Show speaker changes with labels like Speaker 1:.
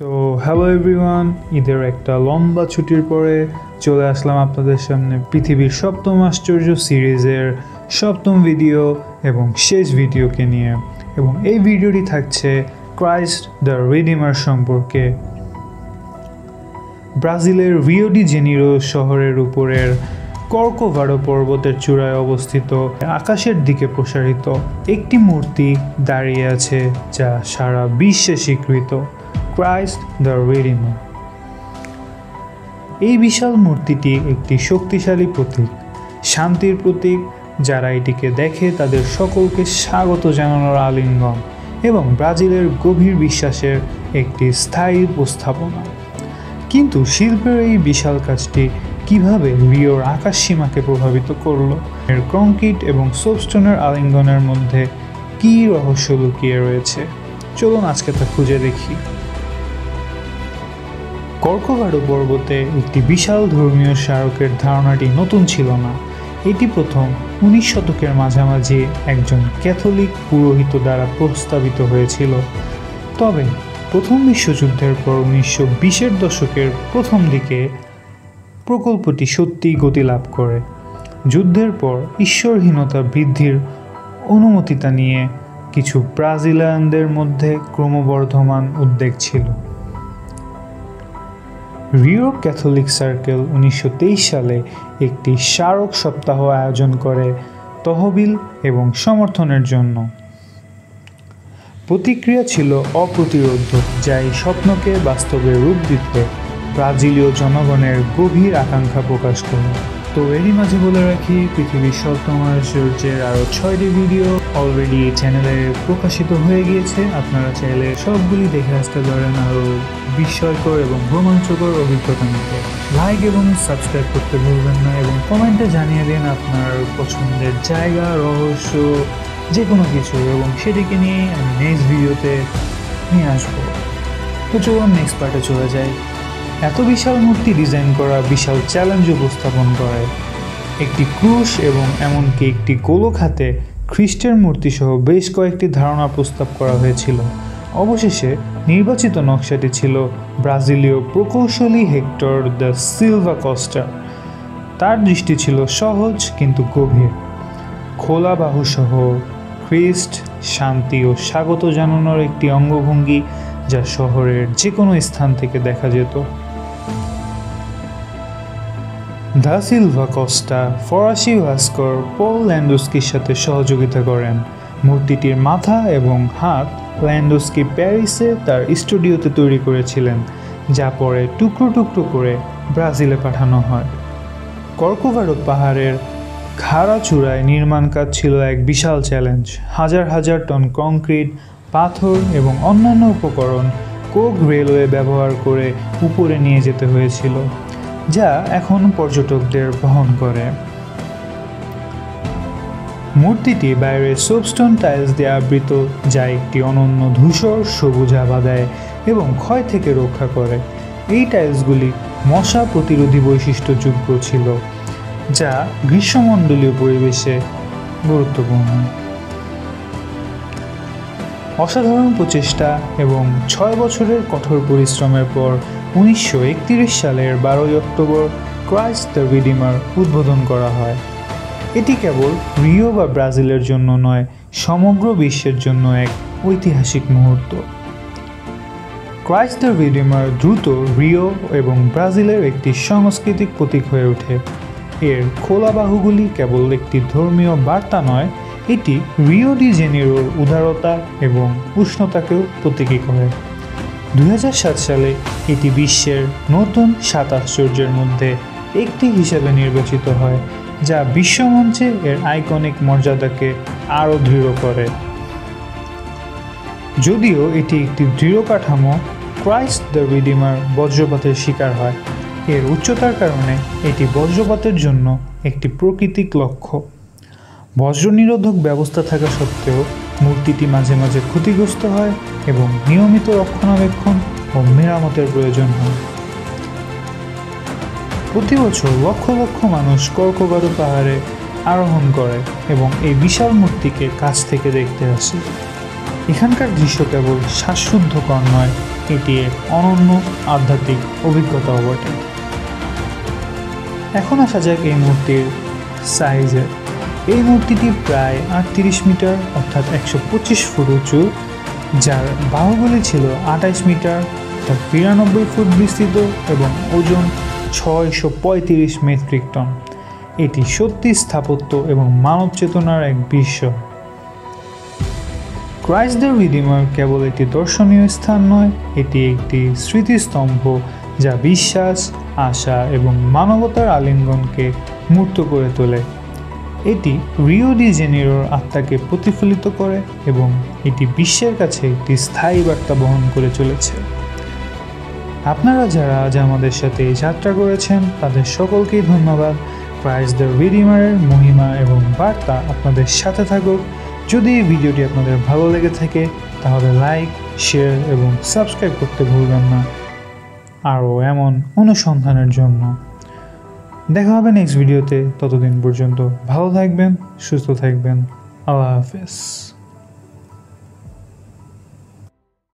Speaker 1: তো hello everyone, ঈদের একটা লম্বা ছুটির পরে চলে আসলাম আপনাদের সামনে পৃথিবীর সপ্তম আশ্চর্য সিরিজের সপ্তম ভিডিও এবং শেষ ভিডিওকে নিয়ে। এবং এই ভিডিওটি থাকছে ক্রাইস্ট দ্য রিডিমার সম্পর্কে। ব্রাজিলের রিও ডি জেনিরো শহরের উপরের কর্কোভাডো পর্বতের চূড়ায় অবস্থিত আকাশের দিকে প্রসারিত একটি মূর্তি দাঁড়িয়ে আছে, যা সারা বিশ্বে স্বীকৃত ক্রাইস্ট দ্য রিডিমার। এই বিশাল মূর্তিটি একটি শক্তিশালী প্রতীক, শান্তির প্রতীক। যারা এটিকে দেখে তাদের সকলকে স্বাগত জানানোর আলিঙ্গন এবং ব্রাজিলের গভীর বিশ্বাসের একটি স্থায়ী উপস্থাপনা। কিন্তু শিল্পের এই বিশাল কাজটি কিভাবে রিওর আকাশ সীমাকে প্রভাবিত করল? এর কংক্রিট এবং সোপস্টোনের আলিঙ্গনের মধ্যে কী রহস্য লুকিয়ে রয়েছে? চলুন আজকে তা খুঁজে দেখি। কর্কোভাডো পর্বতে একটি বিশাল ধর্মীয় স্মারকের ধারণাটি নতুন ছিল না। এটি প্রথম 19 শতকের মাঝামাঝি একজন ক্যাথলিক পুরোহিত দ্বারা প্রস্তাবিত হয়েছিল। তবে প্রথম বিশ্বযুদ্ধের পর 1920-এর দশকের প্রথম দিকে প্রকল্পটি সত্যিই গতি লাভ করে। যুদ্ধের পর ঈশ্বরহীনতা বৃদ্ধির অনুমতিতা নিয়ে কিছু ব্রাজিলিয়ানদের মধ্যে ক্রমবর্ধমান উদ্বেগ ছিল। রিও ক্যাথলিক সার্কেল 1923 সালে একটি স্মারক সপ্তাহ আয়োজন করে তহবিল এবং সমর্থনের জন্য। প্রতিক্রিয়া ছিল অপ্রতিরোধ্য, যা এই স্বপ্নকে বাস্তবে রূপ দিতে ব্রাজিলীয় জনগণের গভীর আকাঙ্ক্ষা প্রকাশ করে। তো এরই মাঝে বলে রাখি, পৃথিবীর সপ্তম আশ্চর্যের আরও 6টি ভিডিও অলরেডি এই চ্যানেলে প্রকাশিত হয়ে গিয়েছে। আপনারা চাইলে সবগুলি দেখে আসতে পারেন আরও বিস্ময়কর এবং রোমাঞ্চকর অভিজ্ঞতা নিতে। লাইক এবং সাবস্ক্রাইব করতে ভুলবেন না এবং কমেন্টে জানিয়ে দিন আপনার পছন্দের জায়গা, রহস্য, যে কোনো কিছু, এবং সেটিকে নিয়ে আমি নেক্সট ভিডিওতে নিয়ে আসবো। তো চলুন নেক্সট পার্টে চলে যাই। এত বিশাল মূর্তি ডিজাইন করা বিশাল চ্যালেঞ্জ উপস্থাপন করে। একটি ক্রুশ এবং এমনকি একটি গোলক হাতে খ্রিস্টের মূর্তি সহ বেশ কয়েকটি ধারণা প্রস্তাব করা হয়েছিল। অবশেষে নির্বাচিত নকশাটি ছিল ব্রাজিলীয় প্রকৌশলী হেক্টর দ্য সিলভা কস্টা। তার দৃষ্টি ছিল সহজ কিন্তু গভীর, খোলা বাহুসহ খ্রিস্ট শান্তি ও স্বাগত জানানোর একটি অঙ্গভঙ্গি যা শহরের যে কোনো স্থান থেকে দেখা যেত। দা সিলভা কস্টা ফরাসি ভাস্কর পল ল্যান্ডস্কির সাথে সহযোগিতা করেন। মূর্তিটির মাথা এবং হাত ল্যান্ডস্কি প্যারিসে তার স্টুডিওতে তৈরি করেছিলেন, যা পরে টুকরো টুকরো করে ব্রাজিলে পাঠানো হয়। কর্কোভাডো পাহাড়ের খাড়া চূড়ায় নির্মাণ কাজ ছিল এক বিশাল চ্যালেঞ্জ। হাজার হাজার টন কংক্রিট, পাথর এবং অন্যান্য উপকরণ কোক রেলওয়ে ব্যবহার করে উপরে নিয়ে যেতে হয়েছিল, যা এখন পর্যটকদের বহন করে। মূর্তিটি বাইরে সোপস্টোন টাইলস দিয়ে আবৃত, যা একটি অনন্য ধূসর সবুজ আভা দেয় এবং ক্ষয় থেকে রক্ষা করে। এই টাইলসগুলি মশা প্রতিরোধী বৈশিষ্ট্যযুক্ত ছিল, যা গ্রীষ্মমণ্ডলীয় পরিবেশে গুরুত্বপূর্ণ। অসাধারণ প্রচেষ্টা এবং 6 বছরের কঠোর পরিশ্রমের পর 1931 সালের 12 অক্টোবর ক্রাইস্ট দ্য রিডিমার উদ্বোধন করা হয়। এটি কেবল রিও বা ব্রাজিলের জন্য নয়, সমগ্র বিশ্বের জন্য এক ঐতিহাসিক মুহূর্ত। ক্রাইস্ট দ্য রিডিমার দ্রুত রিও এবং ব্রাজিলের একটি সাংস্কৃতিক প্রতীক হয়ে ওঠে। এর খোলা বাহুগুলি কেবল একটি ধর্মীয় বার্তা নয়, এটি রিও ডি জেনিরোর উদারতা এবং উষ্ণতাকেও প্রতীকী করে। 2007 সালে এটি বিশ্বের নতুন 7 আশ্চর্যের মধ্যে একটি হিসেবে নির্বাচিত হয়, যা বিশ্বমঞ্চে এর আইকনিক মর্যাদাকে আরও দৃঢ় করে। যদিও এটি একটি দৃঢ় কাঠামো, ক্রাইস্ট দ্য রিডিমার বজ্রপাতের শিকার হয়। এর উচ্চতার কারণে এটি বজ্রপাতের জন্য একটি প্রাকৃতিক লক্ষ্য। বজ্র নিরোধক ব্যবস্থা থাকা সত্ত্বেও মূর্তিটি মাঝে মাঝে ক্ষতিগ্রস্ত হয় এবং নিয়মিত রক্ষণাবেক্ষণ ও মেরামতের প্রয়োজন হয়। প্রতি বছর লক্ষ লক্ষ মানুষ কর্কোভাডো পাহাড়ে আরোহণ করে এবং এই বিশাল মূর্তিকে কাছ থেকে দেখতে আসে। এখানকার দৃশ্য কেবল শ্বাসরুদ্ধকর নয়, এটি এক অনন্য আধ্যাত্মিক অভিজ্ঞতাও বটে। এখন আসা যাক এই মূর্তির সাইজে। এই মূর্তিটি প্রায় 38 মিটার অর্থাৎ 125 ফুট উঁচু, যার বাহুগুলি ছিল 28 মিটার অর্থাৎ 92 ফুট বিস্তৃত এবং ওজন 635 মেট্রিক টন। এটি সত্যি স্থাপত্য এবং মানব চেতনার এক বিস্ময়। ক্রাইস্ট দ্য রিডিমার কেবল একটি দর্শনীয় স্থান নয়, এটি একটি স্মৃতিস্তম্ভ যা বিশ্বাস, আশা এবং মানবতার আলিঙ্গনকে মূর্ত করে তোলে। এটি রিও ডি জেনেরোর আত্মাকে প্রতিফলিত করে এবং এটি বিশ্বের কাছে একটি স্থায়ী বার্তা বহন করে চলেছে। আপনারা যারা আজ আমাদের সাথে যাত্রা করেছেন তাদের সকলকেই ধন্যবাদ। ক্রাইস্ট দ্য রিডিমারের মহিমা এবং বার্তা আপনাদের সাথে থাকুক। যদি এই ভিডিওটি আপনাদের ভালো লেগে থাকে তাহলে লাইক, শেয়ার এবং সাবস্ক্রাইব করতে ভুলবেন না আরও এমন অনুসন্ধানের জন্য। দেখা হবে নেক্সট ভিডিওতে। ততদিন পর্যন্ত ভালো থাকবেন, সুস্থ থাকবেন। আল্লাহ হাফেজ।